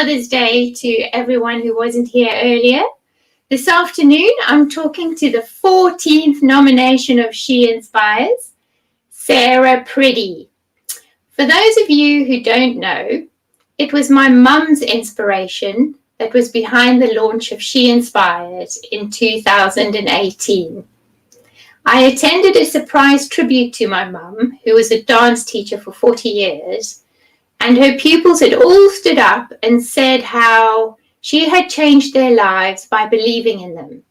Mother's Day to everyone who wasn't here earlier. This afternoon, I'm talking to the 14th nomination of She Inspires, Sarah Pretty. For those of you who don't know, it was my mum's inspiration that was behind the launch of She Inspires in 2018. I attended a surprise tribute to my mum, who was a dance teacher for 40 years, and her pupils had all stood up and said how she had changed their lives by believing in them.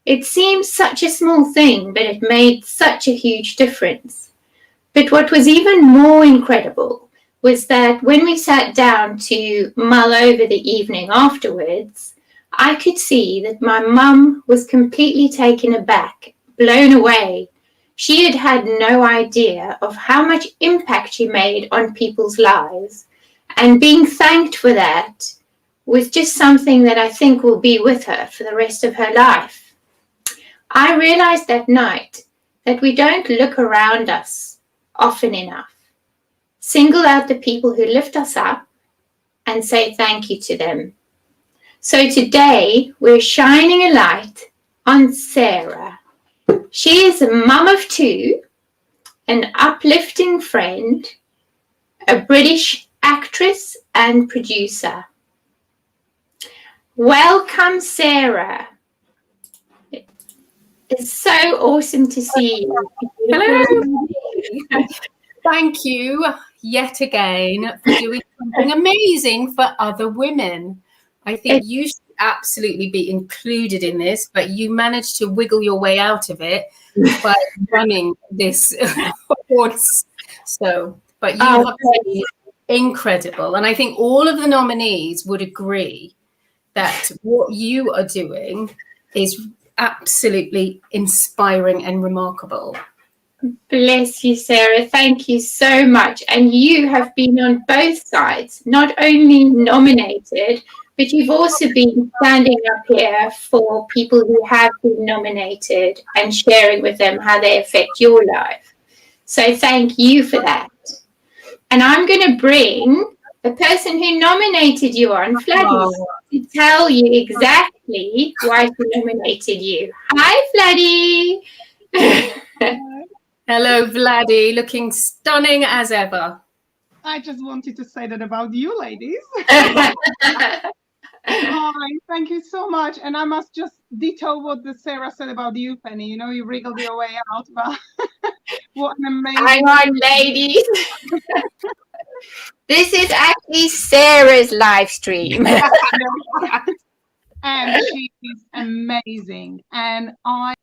It seems such a small thing, but it made such a huge difference. But what was even more incredible was that when we sat down to mull over the evening afterwards, I could see that my mum was completely taken aback, blown away. She had had no idea of how much impact she made on people's lives, and being thanked for that was just something that I think will be with her for the rest of her life. I realized that night that we don't look around us often enough. Single out the people who lift us up and say thank you to them. So today we're shining a light on Sarah. She is a mum of two, an uplifting friend, a British actress and producer. Welcome, Sarah. It's so awesome to see you. Hello. Thank you yet again for doing something amazing for other women. I think you should absolutely be included in this, but you managed to wiggle your way out of it by running this awards. But you have been incredible. And I think all of the nominees would agree that what you are doing is absolutely inspiring and remarkable. Bless you, Sarah. Thank you so much. And you have been on both sides, not only nominated, but you've also been standing up here for people who have been nominated and sharing with them how they affect your life. So thank you for that. And I'm going to bring the person who nominated you on, Vladi, to tell you exactly why she nominated you. Hi, Vladi. Hello, Vladi, looking stunning as ever. I just wanted to say that about you, ladies. Hi, thank you so much. And I must just ditto what Sarah said about you, Penny. You know, you wriggled your way out, but what an amazing... Hang on, ladies. This is actually Sarah's live stream. And she is amazing. And I...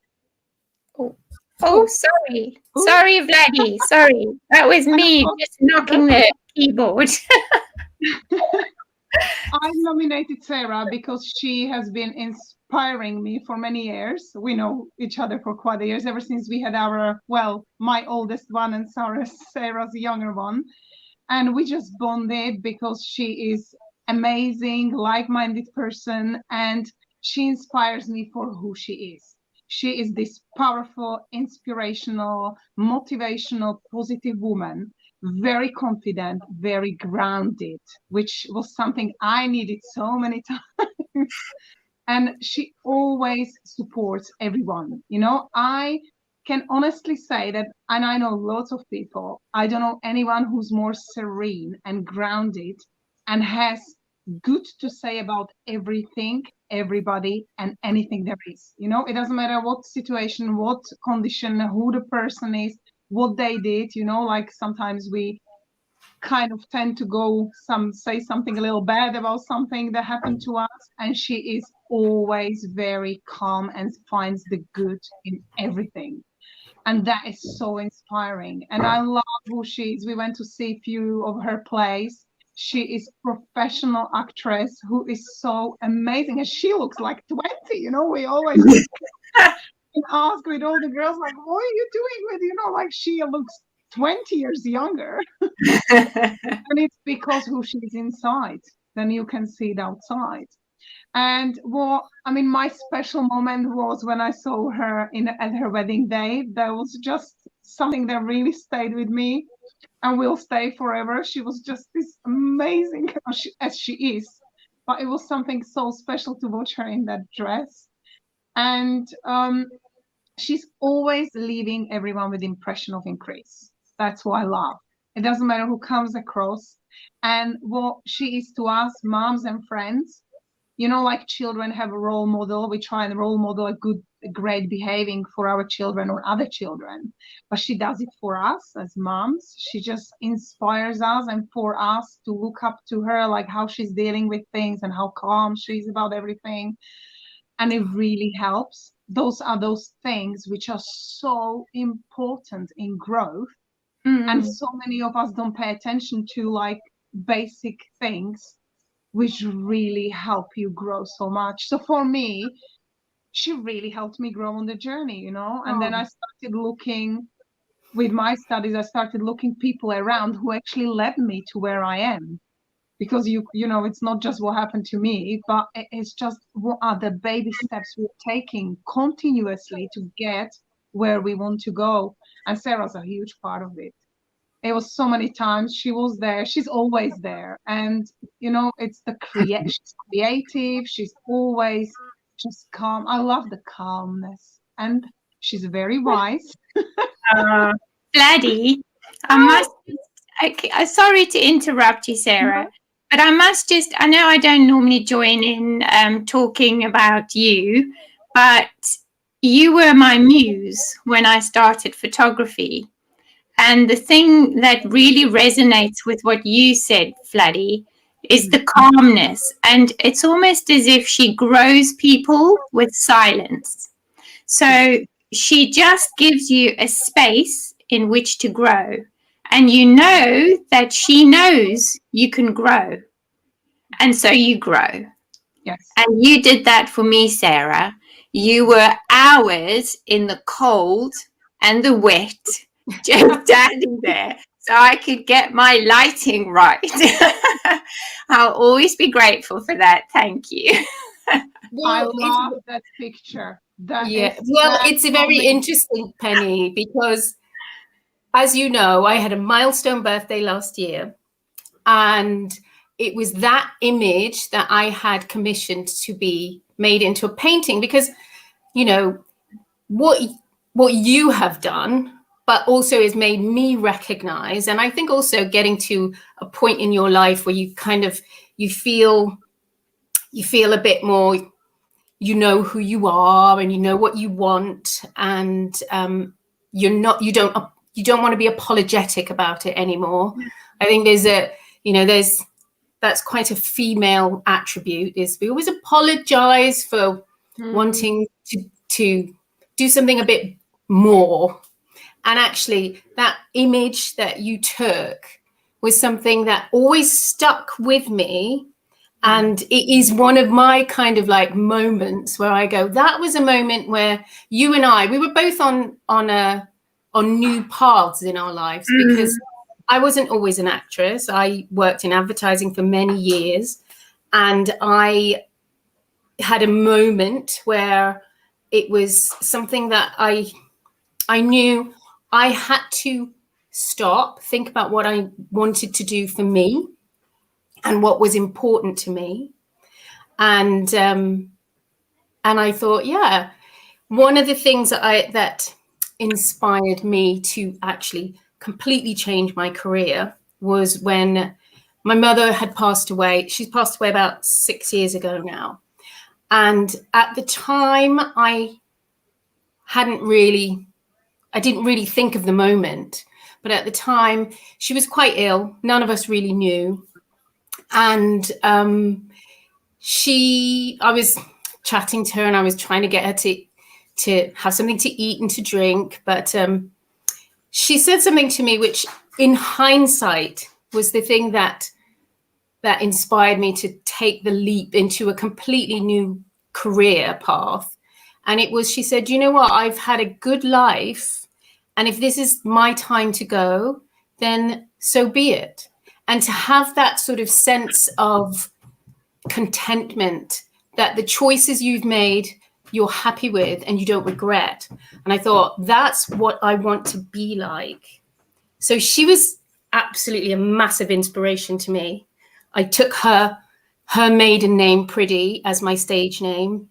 Oh, sorry. Ooh. Sorry, Vladi. Sorry. That was me just knocking the keyboard. I nominated Sarah because she has been inspiring me for many years. We know each other for quite a years, ever since we had our, my oldest one and Sarah's younger one. And we just bonded because she is amazing, like-minded person, and she inspires me for who she is. She is this powerful, inspirational, motivational, positive woman, very confident, very grounded, which was something I needed so many times. And she always supports everyone. You know, I can honestly say that, and I know lots of people, I don't know anyone who's more serene and grounded and has good to say about everything, everybody, and anything there is. You know, it doesn't matter what situation, what condition, who the person is, what they did. You know, like sometimes we kind of tend to say something a little bad about something that happened to us, and she is always very calm and finds the good in everything. And that is so inspiring. And I love who she is. We went to see a few of her plays. She is a professional actress who is so amazing. And she looks like 20, you know, we always ask with all the girls, like, what are you doing with, you know, like she looks 20 years younger. And it's because who she's inside, then you can see it outside. And my special moment was when I saw her at her wedding day. That was just something that really stayed with me and will stay forever. She was just this amazing, as she is, but it was something so special to watch her in that dress. And she's always leaving everyone with the impression of increase. That's what I love. It doesn't matter who comes across. And what she is to us, moms and friends, you know, like children have a role model. We try and role model a great behaving for our children or other children. But she does it for us as moms. She just inspires us, and for us to look up to her, like how she's dealing with things and how calm she is about everything. And it really helps. Those are those things which are so important in growth. And so many of us don't pay attention to like basic things which really help you grow so much. So for me, she really helped me grow on the journey, you know. And then I started looking with my studies, I started looking people around who actually led me to where I am. Because you know, it's not just what happened to me, but it's just what are the baby steps we're taking continuously to get where we want to go. And Sarah's a huge part of it. It was so many times she was there. She's always there. And, you know, it's she's creative. She's always just calm. I love the calmness. And she's very wise. Vladi, sorry to interrupt you, Sarah, but I know I don't normally join in talking about you, but you were my muse when I started photography. And the thing that really resonates with what you said, Vladi, is the calmness. And it's almost as if she grows people with silence. So she just gives you a space in which to grow. And you know that she knows you can grow. And so you grow. Yes. And you did that for me, Sarah. You were hours in the cold and the wet, just standing there so I could get my lighting right. I'll always be grateful for that. Thank you. I love that picture. It's a very interesting, Penny, because as you know, I had a milestone birthday last year, and it was that image that I had commissioned to be made into a painting, because, you know, what you have done, but also has made me recognize, and I think also getting to a point in your life where you kind of, you feel a bit more, you know who you are and you know what you want, and you don't want to be apologetic about it anymore. I think that's quite a female attribute, is we always apologize for wanting to do something a bit more. And actually that image that you took was something that always stuck with me. And it is one of my kind of like moments where I go, that was a moment where you and we were both on new paths in our lives, because I wasn't always an actress. I worked in advertising for many years, and I had a moment where it was something that I knew I had to stop, think about what I wanted to do for me and what was important to me. And I thought, yeah, one of the things that inspired me to actually completely change my career was when my mother had passed away. She's passed away about 6 years ago now. And at the time, I didn't really think of the moment. But at the time, she was quite ill. None of us really knew. And I was chatting to her, and I was trying to get her to have something to eat and to drink. But she said something to me, which in hindsight was the thing that inspired me to take the leap into a completely new career path. And it was, she said, you know what, I've had a good life. And if this is my time to go, then so be it. And to have that sort of sense of contentment that the choices you've made, you're happy with and you don't regret. And I thought, that's what I want to be like. So she was absolutely a massive inspiration to me. I took her her maiden name Pretty as my stage name,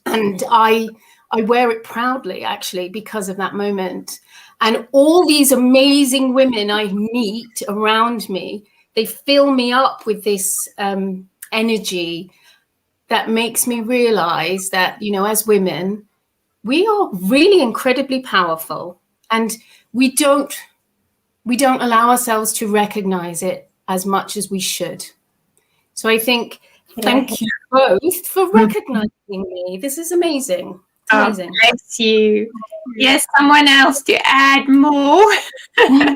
and I wear it proudly, actually, because of that moment. And all these amazing women I meet around me, they fill me up with this energy that makes me realize that, you know, as women, we are really incredibly powerful, and we don't allow ourselves to recognize it as much as we should. So I think, thank you both for recognizing me. This is amazing. It's amazing. Oh, bless you. Yes, someone else to add more. Welcome.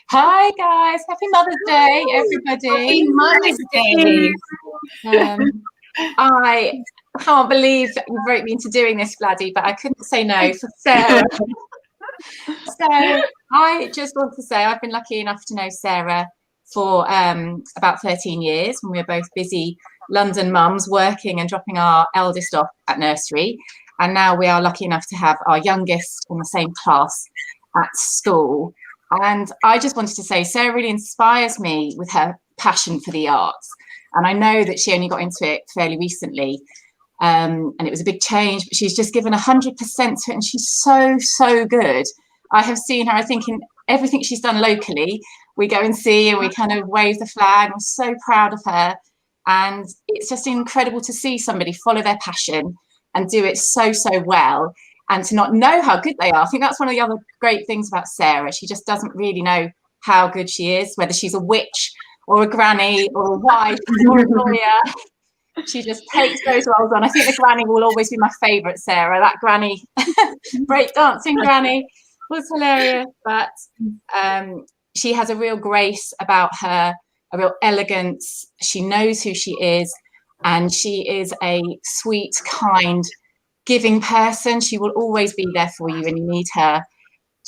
Hi guys, happy Mother's Day, everybody. Happy Mother's Day. I can't believe that you wrote me into doing this, Vladi, but I couldn't say no for Sarah. So I just want to say I've been lucky enough to know Sarah for about 13 years, when we were both busy London mums working and dropping our eldest off at nursery. And now we are lucky enough to have our youngest in the same class at school. And I just wanted to say Sarah really inspires me with her passion for the arts. And I know that she only got into it fairly recently. And it was a big change, but she's just given 100% to it. And she's so, so good. I have seen her, I think, in everything she's done locally. We go and see and we kind of wave the flag. I'm so proud of her. And it's just incredible to see somebody follow their passion and do it so, so well, and to not know how good they are. I think that's one of the other great things about Sarah. She just doesn't really know how good she is, whether she's a witch or a granny or a wife or a lawyer. She just takes those roles on. I think the granny will always be my favourite, Sarah. That granny, breakdancing granny, was hilarious. But she has a real grace about her, a real elegance. She knows who she is, and she is a sweet, kind, giving person. She will always be there for you when you need her.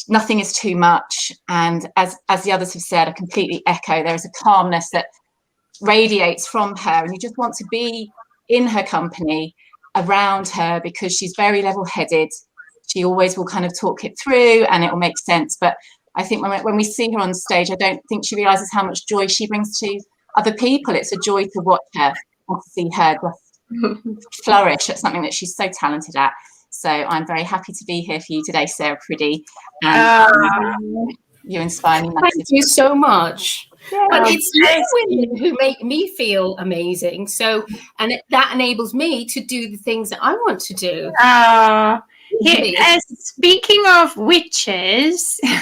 Nothing is too much. And as the others have said, I completely echo, there is a calmness that radiates from her, and you just want to be in her company, around her, because she's very level-headed. She always will kind of talk it through and it will make sense. But I think when we see her on stage, I don't think she realizes how much joy she brings to other people. It's a joy to watch her and to see her just flourish at something that she's so talented at. So I'm very happy to be here for you today, Sarah Priddy. And you inspire me massively. Thank you so much. Yeah, but it's you women who make me feel amazing. So, and that enables me to do the things that I want to do. Speaking of witches, here's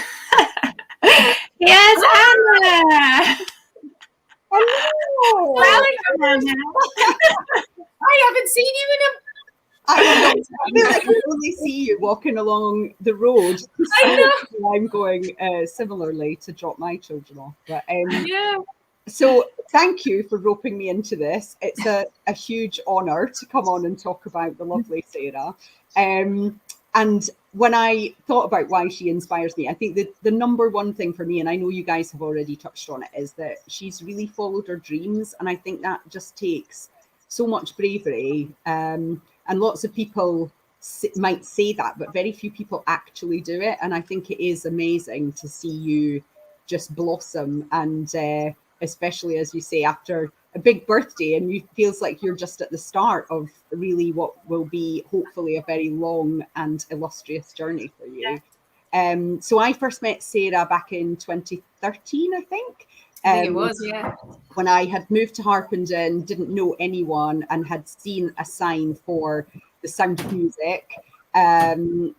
Anna. Hello. Welcome, Anna. I haven't seen you in a I feel like I only see you walking along the road. I know. I'm going similarly to drop my children off. But yeah. So thank you for roping me into this. It's a huge honour to come on and talk about the lovely Sarah. And when I thought about why she inspires me, I think that the number one thing for me, and I know you guys have already touched on it, is that she's really followed her dreams. And I think that just takes so much bravery. And lots of people might say that, but very few people actually do it. And I think it is amazing to see you just blossom. And especially, as you say, after a big birthday, and it feels like you're just at the start of really what will be hopefully a very long and illustrious journey for you. Yeah. So I first met Sarah back in 2013, I think. It was, yeah. When I had moved to Harpenden, didn't know anyone, and had seen a sign for the Sound of Music, and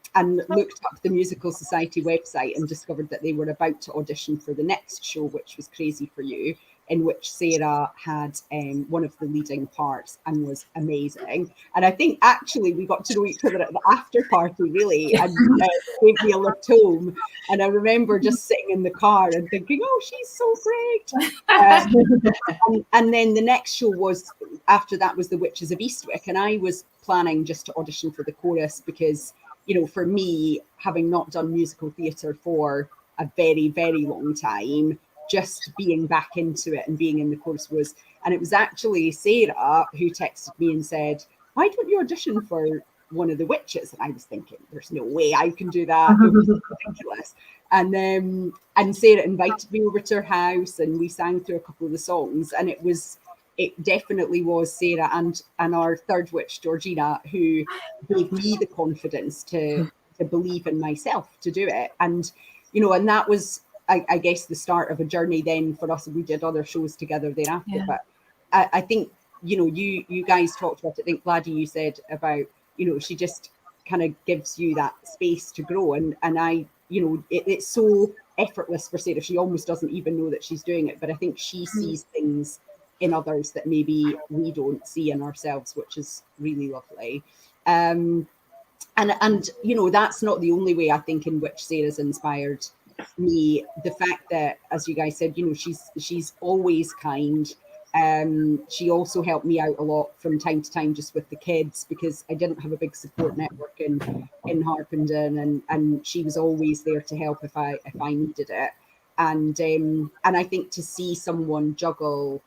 looked up the Musical Society website and discovered that they were about to audition for the next show, which was Crazy for You, in which Sarah had one of the leading parts and was amazing. And I think actually we got to know each other at the after party, really, and gave me a lift home. And I remember just sitting in the car and thinking, oh, she's so great. And then the next show was, after that, was The Witches of Eastwick. And I was planning just to audition for the chorus because, you know, for me, having not done musical theatre for a very, very long time, just being back into it and being in the chorus and it was actually Sarah who texted me and said, why don't you audition for one of the witches. And I was thinking, there's no way I can do that. It was ridiculous. And Sarah invited me over to her house, and we sang through a couple of the songs, and it definitely was Sarah and our third witch, Georgina, who gave me the confidence to believe in myself to do it. And, you know, and that was, I guess, the start of a journey then for us. We did other shows together thereafter. Yeah. But I think, you know, you guys talked about it. I think, Vladi, you said about, you know, she just kind of gives you that space to grow. And I, you know, it's so effortless for Sarah. She almost doesn't even know that she's doing it. But I think she sees things in others that maybe we don't see in ourselves, which is really lovely. And you know, that's not the only way I think in which Sarah's inspired me. The fact that, as you guys said, you know, she's always kind. She also helped me out a lot from time to time just with the kids, because I didn't have a big support network in Harpenden, and she was always there to help if I needed it. And I think to see someone juggle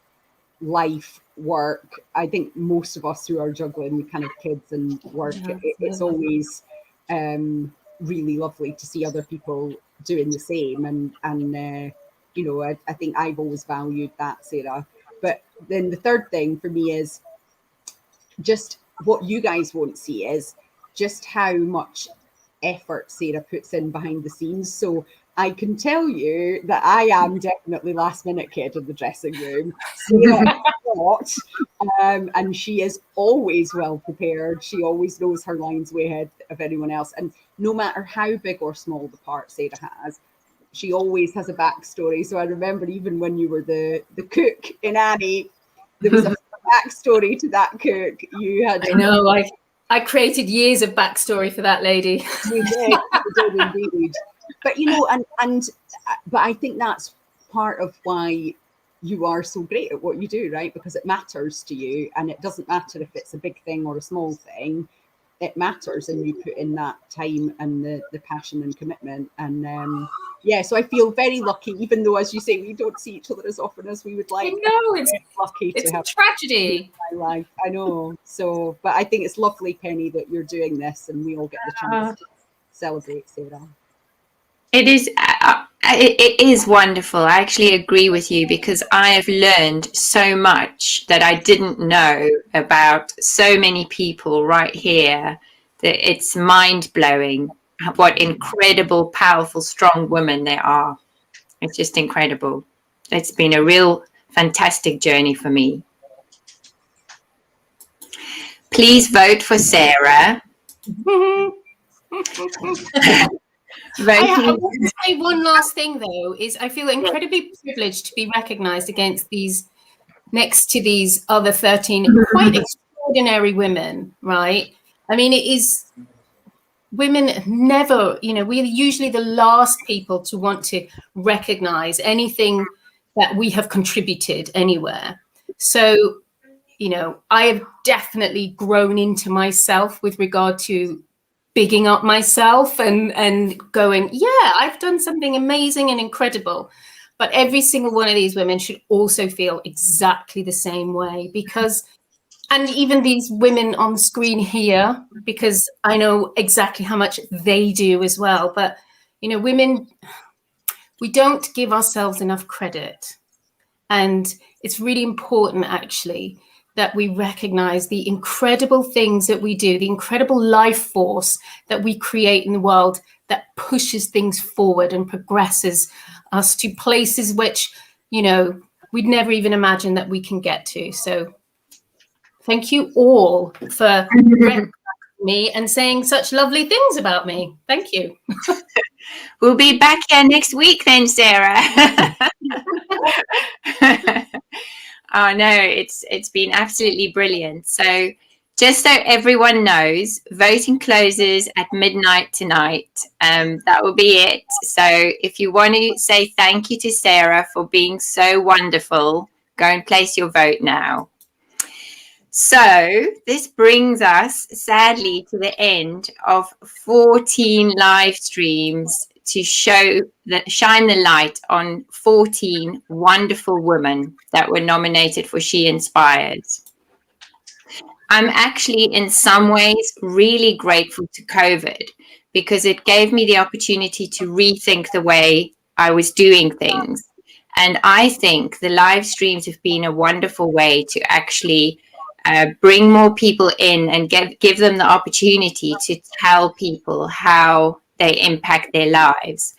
life, work, I think most of us who are juggling kind of kids and work, it's always really lovely to see other people doing the same. And you know, I think I've always valued that, Sarah. But then the third thing for me is just what you guys won't see is just how much effort Sarah puts in behind the scenes. So I can tell you that I am definitely last minute kid in the dressing room. Sarah is not, and she is always well prepared. She always knows her lines way ahead of anyone else. And no matter how big or small the part Sarah has, she always has a backstory. So I remember even when you were the cook in Annie, there was a backstory to that cook. You had. I know. I created years of backstory for that lady. You did indeed. But you know, but I think that's part of why you are so great at what you do, right? Because it matters to you, and it doesn't matter if it's a big thing or a small thing. It matters, and you put in that time and the passion and commitment. And yeah, so I feel very lucky, even though, as you say, we don't see each other as often as we would like. I know, it's lucky it's to have a tragedy. My life. I know. So, but I think it's lovely, Penny, that you're doing this, and we all get the chance to celebrate Sarah. It is wonderful. I actually agree with you, because I have learned so much that I didn't know about so many people right here, that it's mind-blowing what incredible, powerful, strong women they are. It's just incredible. It's been a real fantastic journey for me. Please vote for Sarah. I want to say one last thing, though, is I feel incredibly privileged to be recognised next to these other 13 quite extraordinary women, right? I mean, it is women never, you know, we're usually the last people to want to recognise anything that we have contributed anywhere. So, you know, I have definitely grown into myself with regard to bigging up myself and going, yeah, I've done something amazing and incredible. But every single one of these women should also feel exactly the same way, because, and even these women on the screen here, because I know exactly how much they do as well. But, you know, women, we don't give ourselves enough credit. And it's really important, actually, that we recognize the incredible things that we do, the incredible life force that we create in the world that pushes things forward and progresses us to places which, you know, we'd never even imagine that we can get to. So thank you all for recognizing me and saying such lovely things about me. Thank you. We'll be back here next week then, Sarah. Oh no, it's been absolutely brilliant. So just so everyone knows, voting closes at midnight tonight. That will be it. So if you want to say thank you to Sarah for being so wonderful, go and place your vote now. So this brings us sadly to the end of 14 live streams to shine the light on 14 wonderful women that were nominated for She Inspires. I'm actually in some ways really grateful to COVID, because it gave me the opportunity to rethink the way I was doing things. And I think the live streams have been a wonderful way to actually bring more people in and give them the opportunity to tell people how they impact their lives.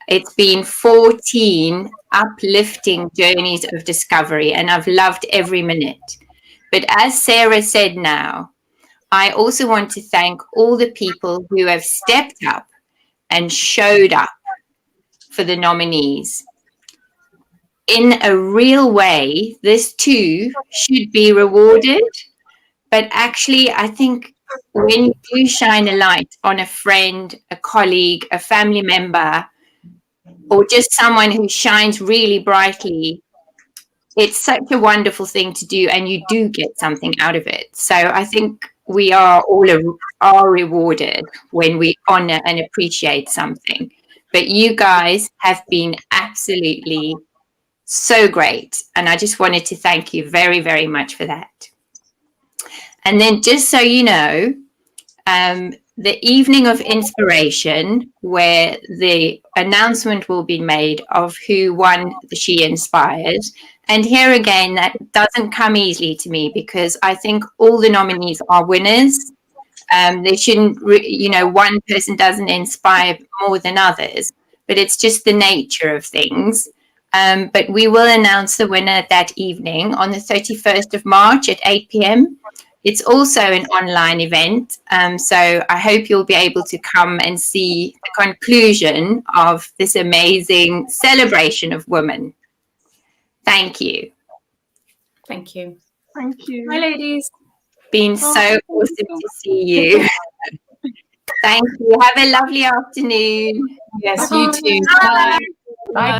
It's been 14 uplifting journeys of discovery, and I've loved every minute. But as Sarah said now, I also want to thank all the people who have stepped up and showed up for the nominees. In a real way, this too should be rewarded. But actually, I think when you do shine a light on a friend, a colleague, a family member, or just someone who shines really brightly, it's such a wonderful thing to do, and you do get something out of it. So I think we are all are rewarded when we honor and appreciate something. But you guys have been absolutely so great, and I just wanted to thank you very, very much for that. And then, just so you know, the evening of inspiration, where the announcement will be made of who won the She Inspires. And here again, that doesn't come easily to me, because I think all the nominees are winners. They shouldn't, one person doesn't inspire more than others, but it's just the nature of things. But we will announce the winner that evening on the 31st of March at 8 p.m. It's also an online event, so I hope you'll be able to come and see the conclusion of this amazing celebration of women. Thank you. Thank you. Thank you. Hi, ladies. Been so awesome to see you. Thank you. Have a lovely afternoon. Yes, you too. Bye. Bye.